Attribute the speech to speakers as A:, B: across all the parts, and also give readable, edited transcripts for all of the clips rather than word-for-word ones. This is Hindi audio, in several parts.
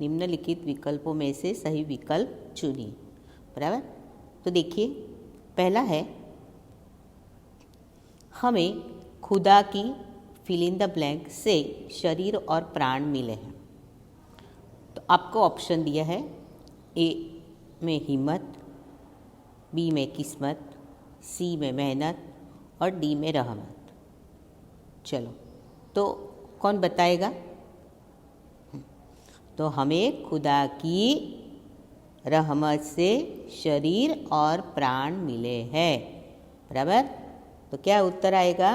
A: निम्नलिखित विकल्पों में से सही विकल्प चुनिए। बराबर। तो देखिए, पहला है हमें खुदा की फिल इन द ब्लैंक से शरीर और प्राण मिले हैं। तो आपको ऑप्शन दिया है, ए में हिम्मत, बी में किस्मत, सी में मेहनत और डी में रहमत। चलो, तो कौन बताएगा? तो हमें खुदा की रहमत से शरीर और प्राण मिले हैं। बराबर। तो क्या उत्तर आएगा?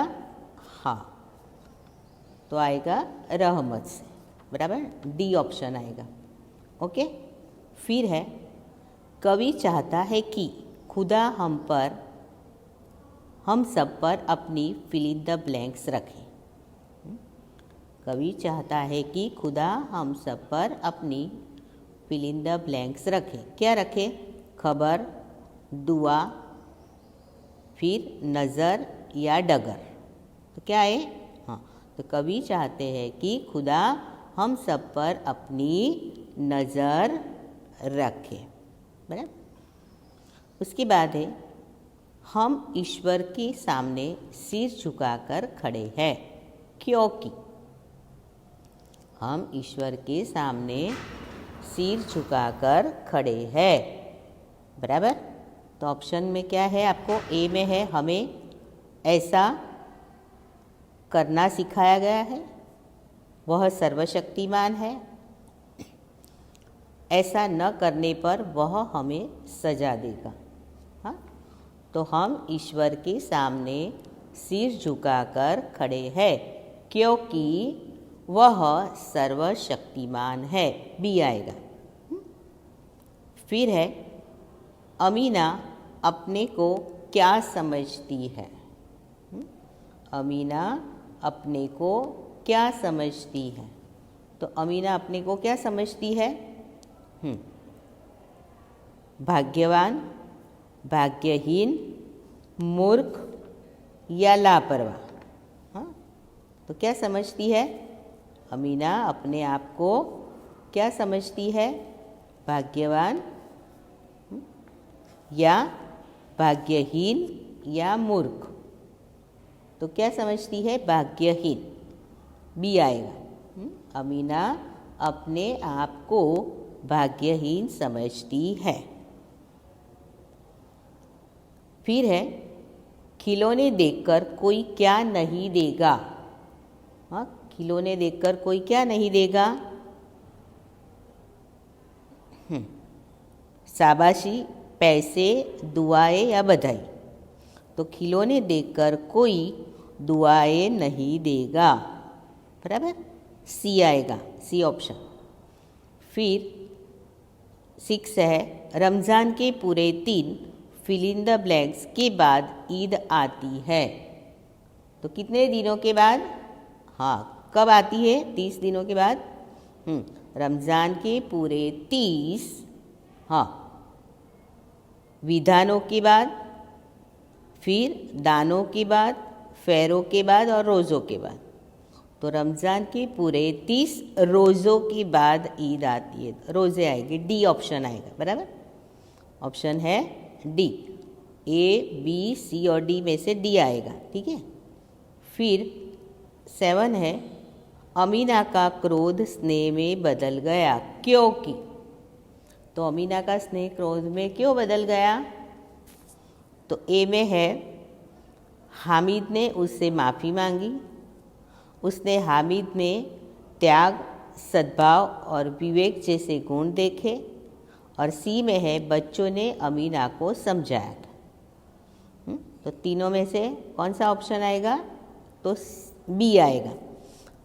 A: हाँ, तो आएगा रहमत से। बराबर, डी ऑप्शन आएगा। ओके। फिर है, कवि चाहता है कि खुदा हम सब पर अपनी फिल इन द ब्लैंक्स रखे। कवि चाहता है कि खुदा हम सब पर अपनी फिल इन द ब्लैंक्स रखे। क्या रखे? खबर, दुआ, फिर नज़र या डगर। तो क्या है? हाँ, तो कवि चाहते हैं कि खुदा हम सब पर अपनी नज़र रखे। बराबर। उसके बाद है, हम ईश्वर के सामने सिर झुकाकर खड़े हैं क्योंकि। हम ईश्वर के सामने सिर झुकाकर खड़े हैं। बराबर। तो ऑप्शन में क्या है? आपको ए में है, हमें ऐसा करना सिखाया गया है, वह सर्वशक्तिमान है, ऐसा न करने पर वह हमें सजा देगा। हाँ, तो हम ईश्वर के सामने सिर झुकाकर खड़े हैं क्योंकि वह सर्वशक्तिमान है। बी आएगा। फिर है, अमीना अपने को क्या समझती है? अमीना अपने को क्या समझती है? तो अमीना अपने को क्या समझती है? भाग्यवान, भाग्यहीन, मूर्ख या लापरवाह। हाँ, तो क्या समझती है? अमीना अपने आप को क्या समझती है? भाग्यवान या भाग्यहीन या मूर्ख। तो क्या समझती है? भाग्यहीन। बी आएगा। अमीना अपने आप को भाग्यहीन समझती है। फिर है, खिलौने देखकर कोई क्या नहीं देगा? हाँ, खिलौने देखकर कोई क्या नहीं देगा? शाबाशी, पैसे, दुआएं या बधाई। तो खिलौने देखकर कोई दुआएं नहीं देगा। बराबर, सी आएगा, सी ऑप्शन। फिर 6 है, रमज़ान के पूरे 3 फिल इन द ब्लैंक्स के बाद ईद आती है। तो कितने दिनों के बाद? हाँ, कब आती है? 30 दिनों के बाद। रमज़ान के पूरे 30 विधानों के बाद, फिर दानों के बाद, फेरों के बाद और रोज़ों के बाद। तो रमज़ान के पूरे 30 रोज़ों के बाद ईद आती है। रोज़े आएंगे, डी ऑप्शन आएगा। बराबर, ऑप्शन है डी। ए, बी, सी और डी में से डी आएगा। ठीक है। फिर 7 है, अमीना का क्रोध स्नेह में बदल गया क्योंकि। तो अमीना का स्नेह क्रोध में क्यों बदल गया? तो ए में है, हामिद ने उससे माफ़ी मांगी, उसने हामिद में त्याग, सद्भाव और विवेक जैसे गुण देखे। और सी में है, बच्चों ने अमीना को समझाया था। तो तीनों में से कौन सा ऑप्शन आएगा? तो बी आएगा।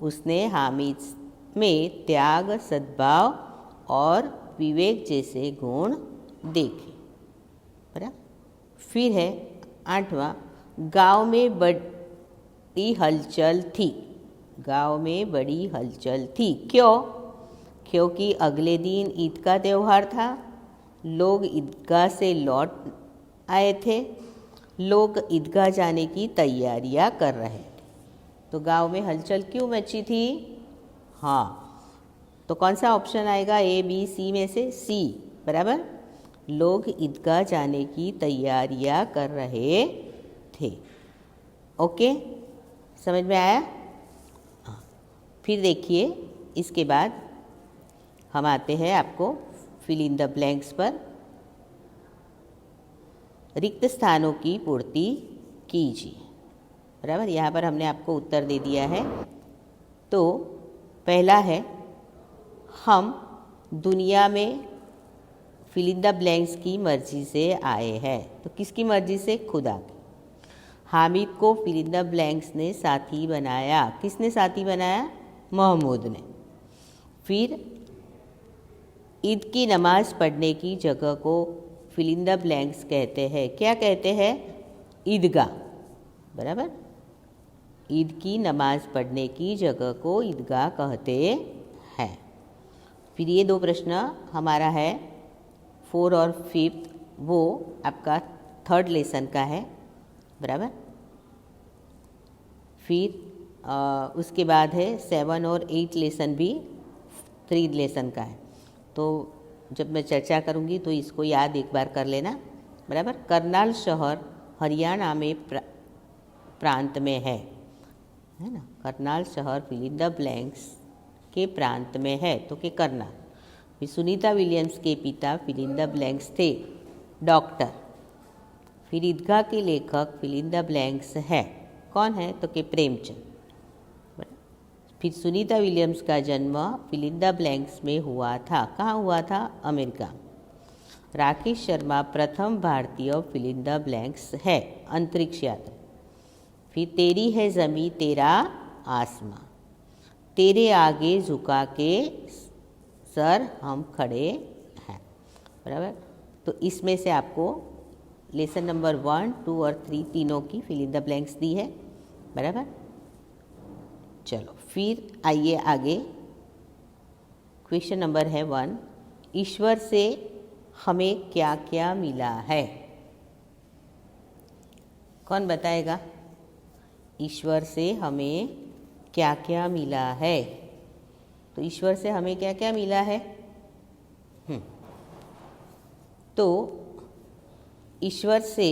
A: उसने हामिद में त्याग, सद्भाव और विवेक जैसे गुण देखे। बराबर। फिर है 8वां, गांव में बड़ी हलचल थी। गांव में बड़ी हलचल थी क्यों? क्योंकि अगले दिन ईद का त्यौहार था, लोग ईदगाह से लौट आए थे, लोग ईदगाह जाने की तैयारियां कर रहे थे। तो गांव में हलचल क्यों मची थी? हाँ, तो कौन सा ऑप्शन आएगा ए बी सी में से? सी, बराबर। लोग ईदगाह जाने की तैयारियां कर रहे थे। ओके, समझ में आया? हाँ। फिर देखिए, इसके बाद हम आते हैं आपको फिल इन द ब्लैंक्स पर। रिक्त स्थानों की पूर्ति कीजिए, बराबर। यहाँ पर हमने आपको उत्तर दे दिया है। तो पहला है, हम दुनिया में फिल इन द ब्लैंक्स की मर्जी से आए हैं। तो किसकी मर्जी से? खुदा की। हामिद को फिल इन द ब्लैंक्स ने साथी बनाया। किसने साथी बनाया? महमूद ने। फिर ईद की नमाज पढ़ने की जगह को फिल इन द ब्लैंक्स कहते हैं। क्या कहते हैं? ईदगाह, बराबर। ईद की नमाज पढ़ने की जगह को ईदगाह कहते हैं। फिर ये दो प्रश्न हमारा है 4 और 5, वो आपका 3rd लेसन का है, बराबर। फिर उसके बाद है 7 और 8 लेसन भी 3 लेसन का है। तो जब मैं चर्चा करूंगी तो इसको याद एक बार कर लेना, बराबर। करनाल शहर हरियाणा में प्रांत में है ना। करनाल शहर फिल इन द ब्लैंक्स के प्रांत में है, तो के करनाल। फिर सुनीता विलियम्स के पिता फिल इन द ब्लैंक्स थे, डॉक्टर। फिर ईदगाह के लेखक फिल इन द ब्लैंक्स है, कौन है? तो के प्रेमचंद। फिर सुनीता विलियम्स का जन्म फिल इन द ब्लैंक्स में हुआ था। कहाँ हुआ था? अमेरिका। राकेश शर्मा प्रथम भारतीय फिल इन द ब्लैंक्स है, अंतरिक्ष यात्री। फिर तेरी है ज़मीं तेरा आसमां, तेरे आगे झुका के सर हम खड़े हैं, बराबर। तो इसमें से आपको लेसन नंबर 1, 2 और 3 तीनों की फिल इन द ब्लैंक्स दी है, बराबर। चलो फिर आइए आगे। क्वेश्चन नंबर है 1, ईश्वर से हमें क्या क्या मिला है? कौन बताएगा? ईश्वर से हमें क्या क्या मिला है? तो ईश्वर से हमें क्या क्या मिला है? तो ईश्वर से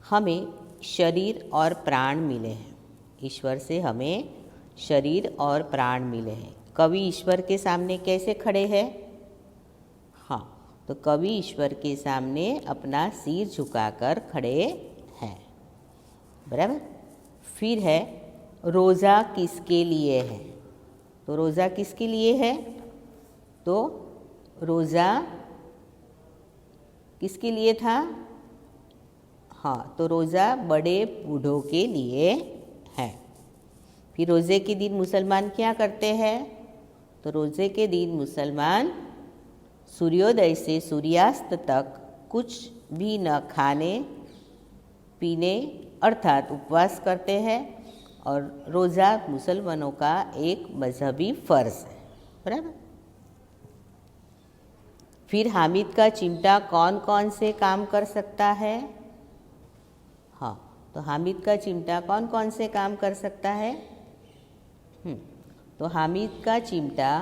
A: हमें शरीर और प्राण मिले हैं। ईश्वर से हमें शरीर और प्राण मिले हैं। कवि ईश्वर के सामने कैसे खड़े हैं? हाँ, तो कवि ईश्वर के सामने अपना सिर झुकाकर खड़े हैं, बराबर। फिर है रोज़ा किसके लिए है? तो रोज़ा किसके लिए है? तो रोज़ा किसके लिए था? हाँ, तो रोज़ा बड़े बूढ़ों के लिए है। फिर रोज़े के दिन मुसलमान क्या करते हैं? तो रोज़े के दिन मुसलमान सूर्योदय से सूर्यास्त तक कुछ भी न खाने पीने अर्थात उपवास करते हैं, और रोज़ा मुसलमानों का एक मजहबी फ़र्ज है, बराबर। फिर हामिद का चिमटा कौन कौन से काम कर सकता है? हाँ, तो हामिद का चिमटा कौन कौन से काम कर सकता है? तो हामिद का चिमटा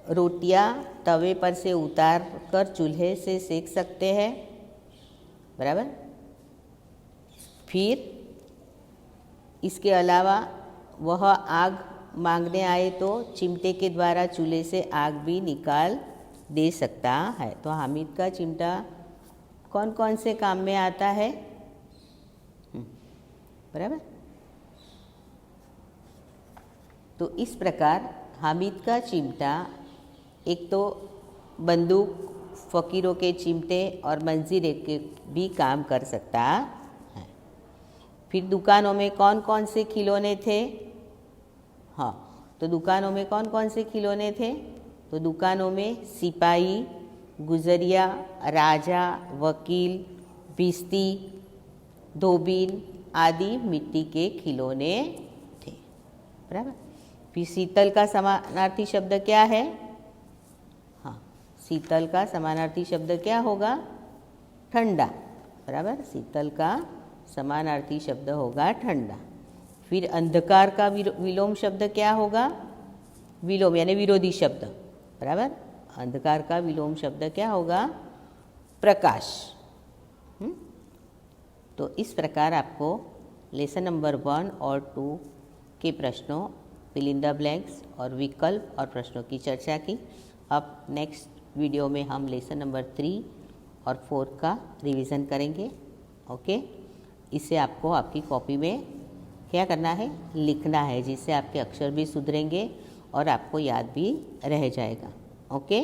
A: रोटियां तवे पर से उतार कर चूल्हे से सेक सकते हैं, बराबर। फिर इसके अलावा वह आग मांगने आए तो चिमटे के द्वारा चूल्हे से आग भी निकाल दे सकता है। तो हामिद का चिमटा कौन कौन से काम में आता है? बराबर। तो इस प्रकार हामिद का चिमटा एक तो बंदूक, फ़कीरों के चिमटे और मंजीरे के भी काम कर सकता है। फिर दुकानों में कौन कौन से खिलौने थे? हाँ, तो दुकानों में कौन कौन से खिलौने थे? तो दुकानों में सिपाही, गुजरिया, राजा, वकील, भिश्ती, धोबीन आदि मिट्टी के खिलौने थे, बराबर। फिर शीतल का समानार्थी शब्द क्या है? हाँ, शीतल का समानार्थी शब्द क्या होगा? ठंडा, बराबर। शीतल का समानार्थी शब्द होगा ठंडा। फिर अंधकार का विलोम शब्द क्या होगा? विलोम यानी विरोधी शब्द, बराबर। अंधकार का विलोम शब्द क्या होगा? प्रकाश। तो इस प्रकार आपको लेसन नंबर 1 और 2 के प्रश्नों, फिल इन द ब्लैंक्स और विकल्प और प्रश्नों की चर्चा की। अब नेक्स्ट वीडियो में हम लेसन नंबर 3 और 4 का रिवीजन करेंगे। ओके, इसे आपको आपकी कॉपी में क्या करना है? लिखना है, जिससे आपके अक्षर भी सुधरेंगे और आपको याद भी रह जाएगा। ओके।